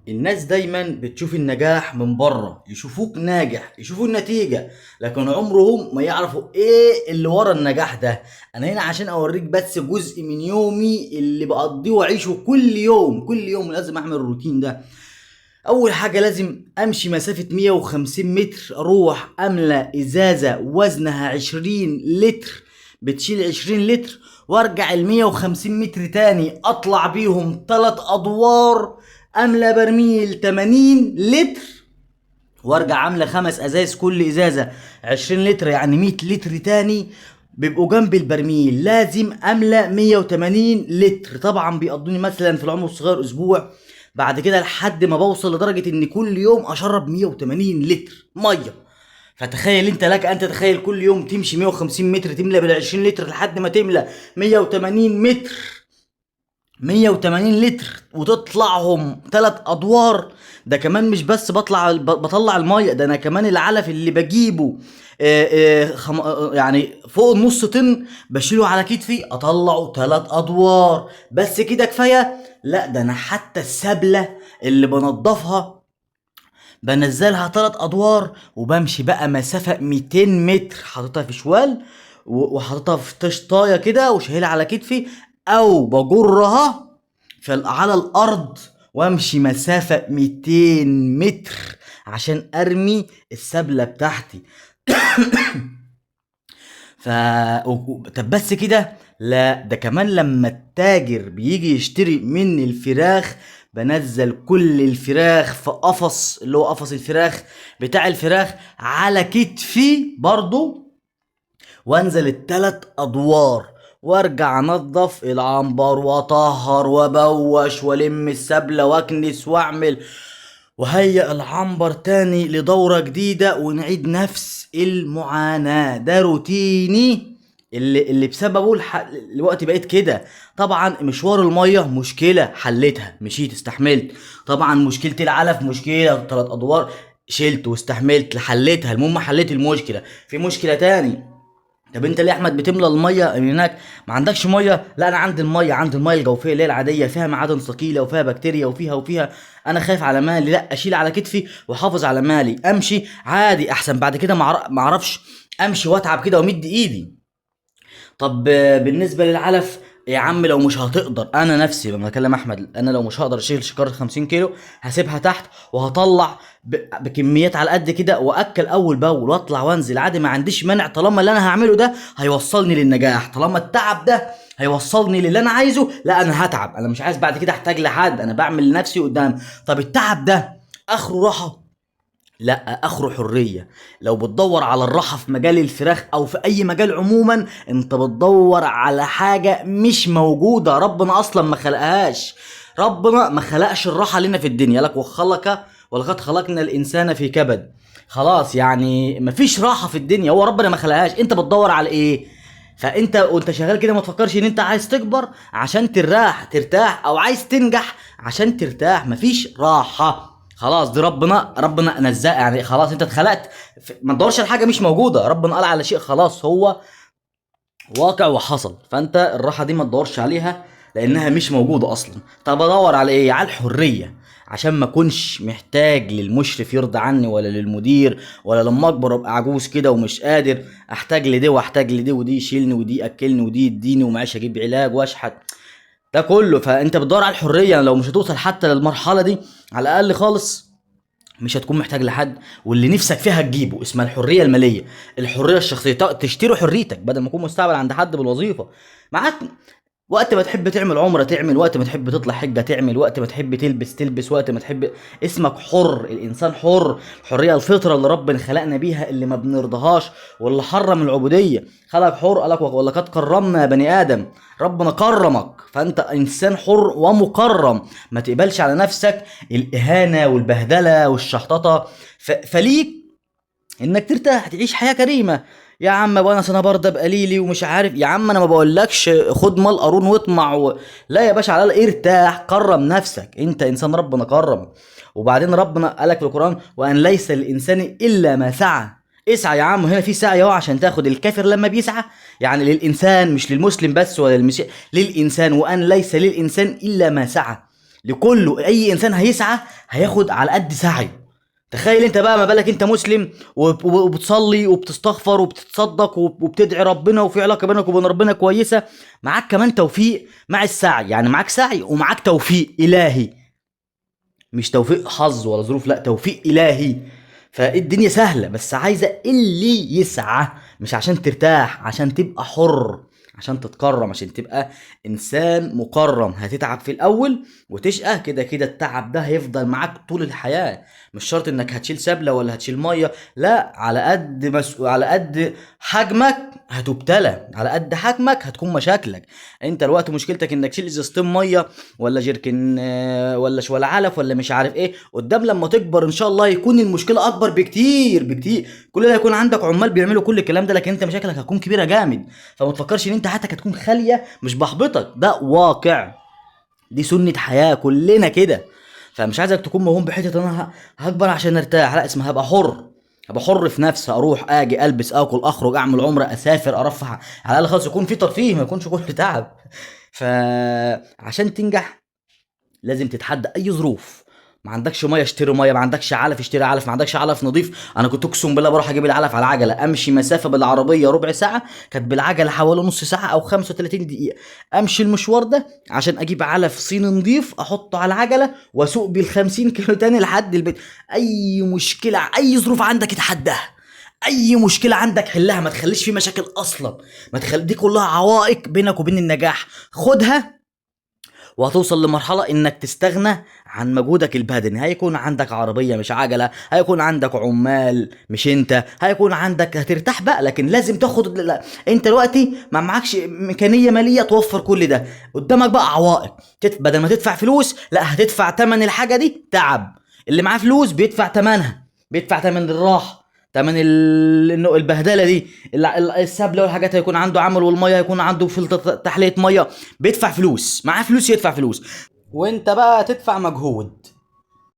الناس دايما بتشوف النجاح من بره، يشوفوك ناجح، يشوفوا النتيجة، لكن عمرهم ما يعرفوا ايه اللي ورا النجاح ده. انا هنا عشان اوريك بس جزء من يومي اللي بقضيه واعيشه كل يوم. كل يوم لازم اعمل الروتين ده. اول حاجة لازم امشي مسافة 150 متر، اروح املى ازازة وزنها 20 لتر بتشيل 20 لتر، وارجع ال 150 متر تاني اطلع بيهم 3 ادوار، املى برميل 80 لتر، وارجع املى 5 ازايز، كل ازازة 20 لتر يعني 100 لتر تاني بيبقوا جنب البرميل. لازم املى 180 لتر. طبعا بيقضوني مثلا في العمر الصغير اسبوع، بعد كده لحد ما بوصل لدرجة ان كل يوم اشرب 180 لتر مية. فتخيل انت، لك ان تتخيل كل يوم تمشي 150 متر، تملى بال 20 لتر لحد ما تملى 180 متر، 180 لتر، وتطلعهم 3 ادوار. ده كمان مش بس بطلع الميه، ده انا كمان العلف اللي بجيبه يعني فوق النص طن بشيله على كتفي اطلعه 3 ادوار. بس كده كفايه؟ لا، ده انا حتى السبله اللي بنضفها بنزلها 3 ادوار، وبمشي بقى مسافه 200 متر حاططها في شوال وحاططها في طشطايه كده وشايلها على كتفي، او بجرها على الارض وامشي مسافة 200 متر عشان ارمي السبلة بتاعتي. ف طب بس كده؟ لا، ده كمان لما التاجر بيجي يشتري مني الفراخ بنزل كل الفراخ في قفص، اللي هو قفص الفراخ بتاع الفراخ، على كتفي برضو، وانزل ال3 ادوار، وارجع انضف العنبر واطهر وابوش والم السبلة واكنس واعمل وهيئ العنبر تاني لدورة جديدة، ونعيد نفس المعاناة. ده روتيني اللي بسببه الوقت بقيت كده. طبعا مشوار المية مشكلة حلتها، مشيت استحملت. طبعا مشكلة العلف مشكلة، 3 ادوار شلت واستحملت حلتها. المهم حليت المشكلة. في مشكلة تاني. طب انت ليه يا احمد بتملى الميه من هناك؟ ما عندكش ميه؟ لا، انا عندي الميه، عندي الميه الجوفيه اللي هي العاديه، فيها معادن ثقيله وفيها بكتيريا وفيها. انا خايف على مالي، لا اشيل على كتفي واحافظ على مالي، امشي عادي احسن بعد كده ما اعرفش امشي واتعب كده وامد ايدي. طب بالنسبه للعلف يا عم، لو مش هتقدر، انا نفسي لما اكلم احمد، انا لو مش هقدر اشيل شكاره 50 كيلو هسيبها تحت وهطلع بكميات على قد كده واكل اول باول واطلع وانزل عادي، ما عنديش مانع طالما اللي انا هعمله ده هيوصلني للنجاح، طالما التعب ده هيوصلني للي انا عايزه. لا انا هتعب، انا مش عايز بعد كده احتاج لحد، انا بعمل لنفسي قدام. طب التعب ده اخره راحه؟ لا، اخره حريه. لو بتدور على الراحه في مجال الفراخ او في اي مجال عموما، انت بتدور على حاجه مش موجوده، ربنا اصلا ما خلقهاش. ربنا ما خلقش الراحه لنا في الدنيا، لك وخلق ولقد خلقنا الانسان في كبد. خلاص يعني مفيش راحه في الدنيا، هو ربنا ما خلقهاش، انت بتدور على ايه؟ فانت وانت شغال كده ما تفكرش ان انت عايز تكبر عشان ترتاح، او عايز تنجح عشان ترتاح. مفيش راحه. خلاص دي ربنا نزل يعني، خلاص انت اتخلقت. ما تدورش على حاجه مش موجوده، ربنا قال على شيء خلاص هو واقع وحصل، فانت الراحه دي ما تدورش عليها لانها مش موجوده اصلا. طب ادور على ايه؟ على الحريه، عشان ما اكونش محتاج للمشرف يرضى عني، ولا للمدير، ولا لما اكبر ابقى عجوز كده ومش قادر احتاج لدي واحتاج لدي، ودي يشيلني ودي ياكلني ودي يديني ومعيش اجيب علاج واشحت ده كله. فانت بتدور على الحريه، لو مش هتوصل حتى للمرحله دي على الاقل خالص مش هتكون محتاج لحد، واللي نفسك فيها تجيبه اسمها الحريه الماليه، الحريه الشخصيه، تشتري حريتك بدل ما تكون مستعبد عند حد بالوظيفه. معاك وقت ما تحب تعمل عمره تعمل، وقت ما تحب تطلع حجه تعمل، وقت ما تحب تلبس، وقت ما تحب. اسمك حر، الانسان حر. الحريه الفطره اللي ربنا خلقنا بيها اللي ما بنرضاهاش، واللي حرم العبوديه خلق حر. قالك ولقد كرمنا يا بني ادم، ربنا كرمك، فانت انسان حر ومكرم. ما تقبلش على نفسك الاهانه والبهدله والشحططه. فليك انك ترتاح تعيش حياه كريمه. يا عم وانا سنه برضه بقليلي ومش عارف، يا عم انا ما بقولكش خد مال قارون واطمع لا يا باشا، على الأقل ارتاح، كرم نفسك، انت انسان ربنا كرمك. وبعدين ربنا قالك في القران وان ليس للانسان الا ما سعى. اسعى يا عم، هنا في سعي اهو عشان تاخد. الكافر لما بيسعى يعني للانسان، مش للمسلم بس ولا للمسيح، للانسان، وان ليس للانسان الا ما سعى. لكله. اي انسان هيسعى هياخد على قد سعيه. تخيل انت بقى، ما بالك انت مسلم وبتصلي وبتستغفر وبتتصدق وبتدعي ربنا وفي علاقه بينك وبين ربنا كويسه، معاك كمان توفيق مع السعي، يعني معاك سعي ومعاك توفيق الهي، مش توفيق حظ ولا ظروف، لا توفيق الهي. فالدنيا سهله، بس عايزه اللي يسعى، مش عشان ترتاح، عشان تبقى حر، عشان تتكرم، عشان تبقى انسان مكرم. هتتعب في الاول وتشقى، كده كده التعب ده هيفضل معاك طول الحياه. مش شرط انك هتشيل سبله ولا هتشيل ميه، لا، على قد على قد حجمك هتبتلى، على قد حجمك هتكون مشاكلك. انت الوقت مشكلتك انك تشيل ازازتين ميه ولا جيركن ولا شوال علف ولا مش عارف ايه، قدام لما تكبر ان شاء الله يكون المشكله اكبر بكتير بكتير. كل ده يكون عندك عمال بيعملوا كل الكلام ده، لكن انت مشاكلك هتكون كبيره جامد. فما تفكرش ان انت حياتك هتكون خاليه، مش بحبطك، ده واقع، دي سنه حياه كلنا كده. فمش عايزك تكون موهوم بحته انا هكبر عشان ارتاح، لا، اسمها هبقى حر. ابقى حر في نفسي، اروح اجي البس اكل اخرج اعمل عمره اسافر ارفه، على الاقل خالص يكون في ترفيه، ما يكونش كل تعب. فعشان تنجح لازم تتحدى اي ظروف. ما عندكش ميه اشتري ميه، ما عندكش علف اشتري علف، ما عندكش علف نضيف. انا كنت اقسم بالله بروح اجيب العلف على العجله، امشي مسافه بالعربيه ربع ساعه، كانت بالعجله حوالي نص ساعه او 35 دقيقه، امشي المشوار ده عشان اجيب علف صيني نضيف احطه على العجله واسوق بال 50 كيلو تاني لحد البيت. اي مشكله، اي ظروف عندك اتحداها، اي مشكله عندك حلها، ما تخليش في مشاكل اصلا، ما تخلي دي كلها عوائق بينك وبين النجاح. خدها وهتوصل لمرحلة انك تستغنى عن مجهودك البدني. هيكون عندك عربية مش عجلة، هيكون عندك عمال مش انت، هيكون عندك، هترتاح بقى. لكن لازم تاخد، لا، انت دلوقتي ما معكش امكانية مالية توفر كل ده، قدامك بقى عوائق. بدل ما تدفع فلوس، لا، هتدفع تمن الحاجة دي تعب. اللي معاه فلوس بيدفع تمنها، بيدفع تمن الراحة، تمن البهدله دي، السبله والحاجات، هيكون عنده عمل، والميه هيكون عنده فلتر تحليه ميه، بيدفع فلوس، معاه فلوس يدفع فلوس. وانت بقى تدفع مجهود،